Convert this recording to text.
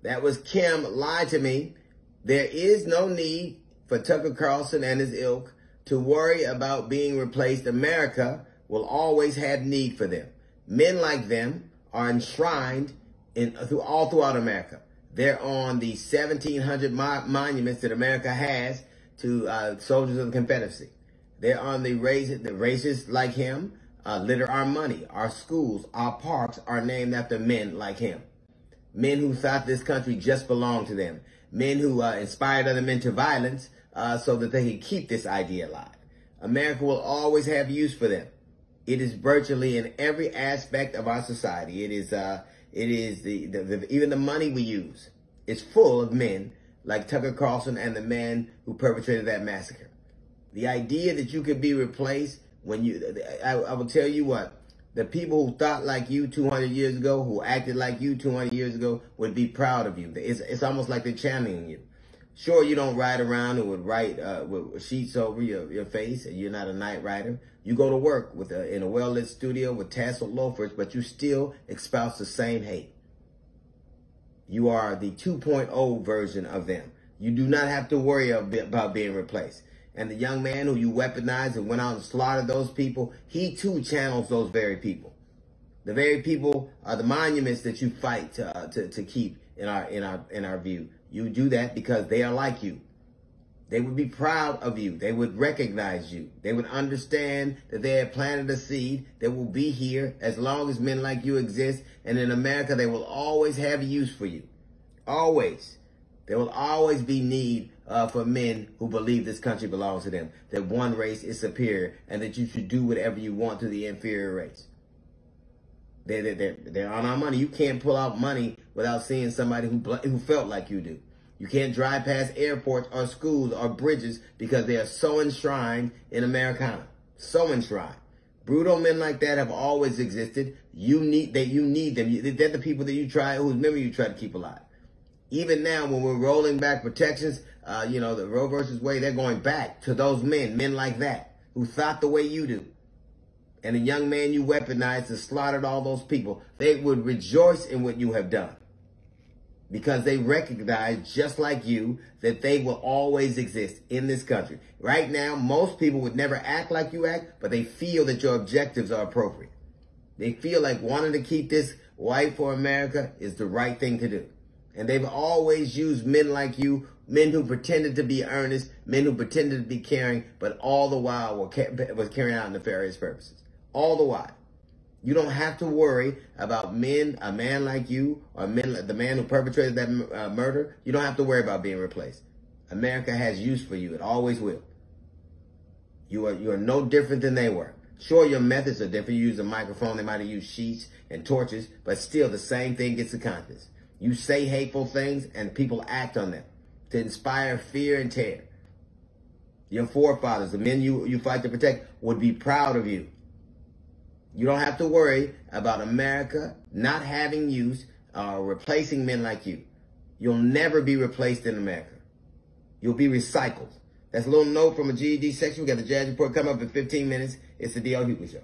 That was Kim lied to me. There is no need for Tucker Carlson and his ilk to worry about being replaced. America will always have need for them. Men like them are enshrined all throughout America. They're on the 1,700 monuments that America has to soldiers of the Confederacy. They're on the racists like him litter our money. Our schools, our parks are named after men like him. Men who thought this country just belonged to them. Men who inspired other men to violence so that they could keep this idea alive. America will always have use for them. It is virtually in every aspect of our society. It is even the money we use is full of men like Tucker Carlson and the man who perpetrated that massacre. The idea that you could be replaced I will tell you what, the people who thought like you 200 years ago, who acted like you 200 years ago, would be proud of you. It's almost like they're channeling you. Sure, you don't ride around and would write with sheets over your face, and you're not a night rider. You go to work in a well-lit studio with tasseled loafers, but you still espouse the same hate. You are the 2.0 version of them. You do not have to worry about being replaced. And the young man who you weaponized and went out and slaughtered those people, he too channels those very people. The very people are the monuments that you fight to keep in our view. You do that because they are like you. They would be proud of you. They would recognize you. They would understand that they have planted a seed that will be here as long as men like you exist. And in America, they will always have use for you. Always. There will always be need for men who believe this country belongs to them, that one race is superior, and that you should do whatever you want to the inferior race. They're on our money. You can't pull out money without seeing somebody who felt like you do. You can't drive past airports or schools or bridges because they are so enshrined in Americana. So enshrined. Brutal men like that have always existed. You need them. They're the people that whose memory you try to keep alive. Even now, when we're rolling back protections, the Roe versus Wade, they're going back to those men like that, who thought the way you do. And the young man you weaponized and slaughtered all those people, they would rejoice in what you have done. Because they recognize, just like you, that they will always exist in this country. Right now, most people would never act like you act, but they feel that your objectives are appropriate. They feel like wanting to keep this white for America is the right thing to do. And they've always used men like you, men who pretended to be earnest, men who pretended to be caring, but all the while was carrying out nefarious purposes. All the while. You don't have to worry about a man like you, or the man who perpetrated that murder. You don't have to worry about being replaced. America has use for you. It always will. You are no different than they were. Sure, your methods are different. You use a microphone. They might have used sheets and torches, but still the same thing gets accomplished. You say hateful things and people act on them to inspire fear and terror. Your forefathers, the men you fight to protect, would be proud of you. You don't have to worry about America not having use or replacing men like you. You'll never be replaced in America. You'll be recycled. That's a little note from a GED section. We got the Jazz Report coming up in 15 minutes. It's the D.L. Hughley Show.